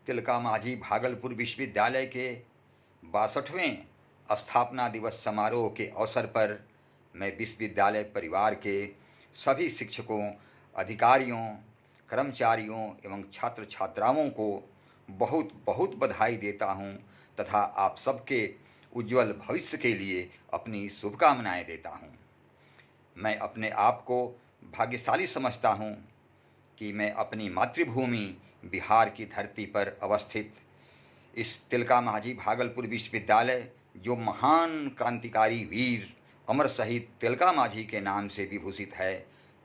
तिलका मांझी भागलपुर विश्वविद्यालय के 62वें स्थापना दिवस समारोह के अवसर पर मैं विश्वविद्यालय परिवार के सभी शिक्षकों, अधिकारियों, कर्मचारियों एवं छात्र छात्राओं को बहुत बहुत बधाई देता हूं तथा आप सबके उज्जवल भविष्य के लिए अपनी शुभकामनाएं देता हूं। मैं अपने आप को भाग्यशाली समझता हूं कि मैं अपनी मातृभूमि बिहार की धरती पर अवस्थित इस तिलका मांझी भागलपुर विश्वविद्यालय, जो महान क्रांतिकारी वीर अमर शहीद तिलका मांझी के नाम से विभूषित है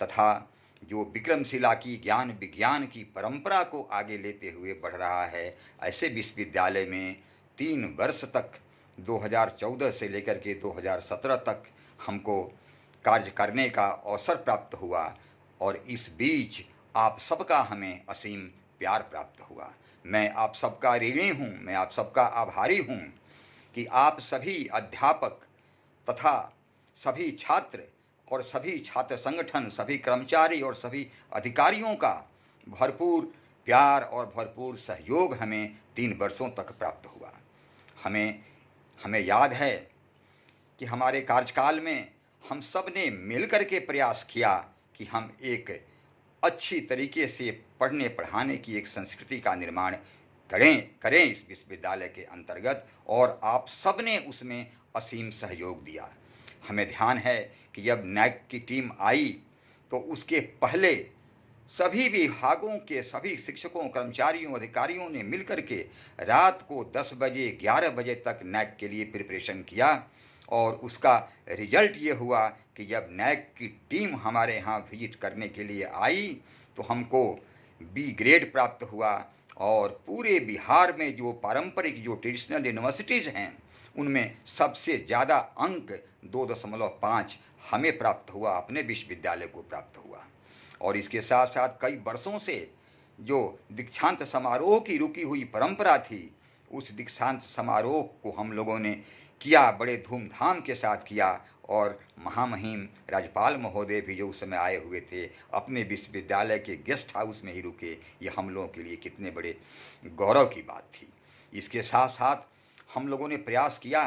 तथा जो विक्रमशिला की ज्ञान विज्ञान की परंपरा को आगे लेते हुए बढ़ रहा है, ऐसे विश्वविद्यालय में 3 वर्ष तक 2014 से लेकर के 2017 तक हमको कार्य करने का अवसर प्राप्त हुआ और इस बीच आप सबका हमें असीम प्यार प्राप्त हुआ। मैं आप सबका ऋणी हूँ, मैं आप सबका आभारी हूँ कि आप सभी अध्यापक तथा सभी छात्र और सभी छात्र संगठन, सभी कर्मचारी और सभी अधिकारियों का भरपूर प्यार और भरपूर सहयोग हमें 3 वर्षों तक प्राप्त हुआ। हमें याद है कि हमारे कार्यकाल में हम सब ने मिलकर के प्रयास किया कि हम एक अच्छी तरीके से पढ़ने पढ़ाने की एक संस्कृति का निर्माण करें इस विश्वविद्यालय के अंतर्गत, और आप सब ने उसमें असीम सहयोग दिया। हमें ध्यान है कि जब नैक की टीम आई तो उसके पहले सभी विभागों के सभी शिक्षकों, कर्मचारियों, अधिकारियों ने मिलकर के रात को 10 बजे 11 बजे तक नैक के लिए प्रिपरेशन किया और उसका रिजल्ट ये हुआ कि जब नैक की टीम हमारे यहाँ विजिट करने के लिए आई तो हमको बी ग्रेड प्राप्त हुआ और पूरे बिहार में जो पारंपरिक जो ट्रेडिशनल यूनिवर्सिटीज़ हैं उनमें सबसे ज़्यादा अंक 2.5 हमें प्राप्त हुआ, अपने विश्वविद्यालय को प्राप्त हुआ। और इसके साथ साथ कई वर्षों से जो दीक्षांत समारोह की रुकी हुई परंपरा थी, उस दीक्षांत समारोह को हम लोगों ने किया, बड़े धूमधाम के साथ किया और महामहिम राज्यपाल महोदय भी जो उस समय आए हुए थे अपने विश्वविद्यालय के गेस्ट हाउस में ही रुके। ये हम लोगों के लिए कितने बड़े गौरव की बात थी। इसके साथ साथ हम लोगों ने प्रयास किया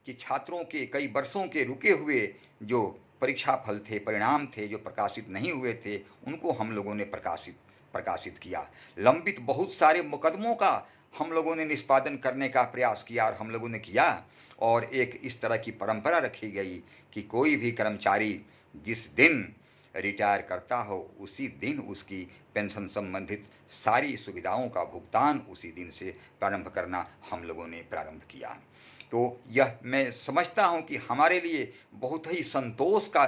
कि छात्रों के कई वर्षों के रुके हुए जो परीक्षा फल थे, परिणाम थे, जो प्रकाशित नहीं हुए थे, उनको हम लोगों ने प्रकाशित किया। लंबित बहुत सारे मुकदमों का हम लोगों ने निष्पादन करने का प्रयास किया और हम लोगों ने किया, और एक इस तरह की परंपरा रखी गई कि कोई भी कर्मचारी जिस दिन रिटायर करता हो उसी दिन उसकी पेंशन संबंधित सारी सुविधाओं का भुगतान उसी दिन से प्रारंभ करना हम लोगों ने प्रारंभ किया। तो यह मैं समझता हूं कि हमारे लिए बहुत ही संतोष का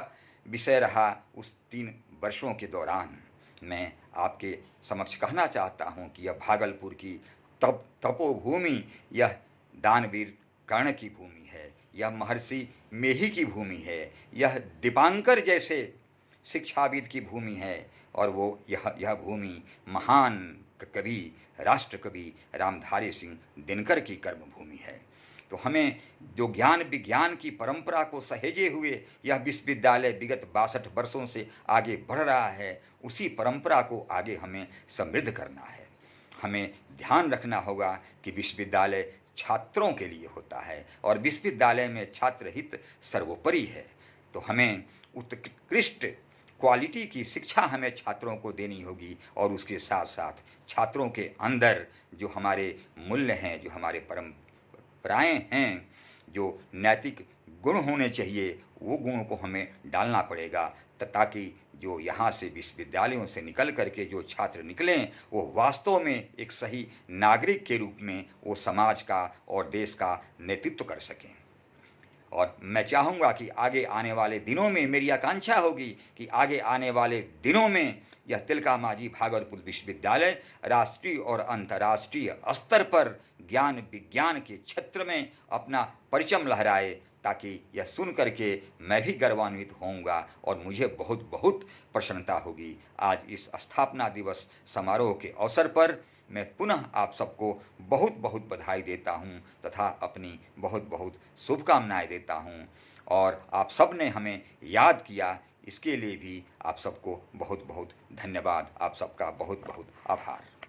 विषय रहा। उस 3 वर्षों के दौरान मैं आपके समक्ष कहना चाहता हूं कि यह भागलपुर की तपोभूमि, यह दानवीर कर्ण की भूमि है, यह महर्षि मेही की भूमि है, यह दीपांकर जैसे शिक्षाविद की भूमि है, और वो यह भूमि महान कवि, राष्ट्र कवि रामधारी सिंह दिनकर की कर्म भूमि है। तो हमें जो ज्ञान विज्ञान की परंपरा को सहेजे हुए यह विश्वविद्यालय विगत 62 वर्षों से आगे बढ़ रहा है, उसी परंपरा को आगे हमें समृद्ध करना है। हमें ध्यान रखना होगा कि विश्वविद्यालय छात्रों के लिए होता है और विश्वविद्यालय में छात्र हित सर्वोपरि है। तो हमें उत्कृष्ट क्वालिटी की शिक्षा हमें छात्रों को देनी होगी, और उसके साथ साथ छात्रों के अंदर जो हमारे मूल्य हैं, जो हमारे परंपराएं हैं, जो नैतिक गुण होने चाहिए, वो गुणों को हमें डालना पड़ेगा ताकि जो यहाँ से विश्वविद्यालयों से निकल करके जो छात्र निकलें वो वास्तव में एक सही नागरिक के रूप में वो समाज का और देश का नेतृत्व कर सकें। और मैं चाहूँगा कि आगे आने वाले दिनों में, मेरी आकांक्षा होगी कि आगे आने वाले दिनों में यह तिलका मांझी भागलपुर विश्वविद्यालय राष्ट्रीय और अंतर्राष्ट्रीय स्तर पर ज्ञान विज्ञान के क्षेत्र में अपना परचम लहराए, ताकि यह सुन करके मैं भी गर्वान्वित होऊंगा और मुझे बहुत बहुत प्रसन्नता होगी। आज इस स्थापना दिवस समारोह के अवसर पर मैं पुनः आप सबको बहुत बहुत बधाई देता हूं तथा अपनी बहुत बहुत शुभकामनाएं देता हूं, और आप सब ने हमें याद किया, इसके लिए भी आप सबको बहुत बहुत धन्यवाद। आप सबका बहुत बहुत आभार।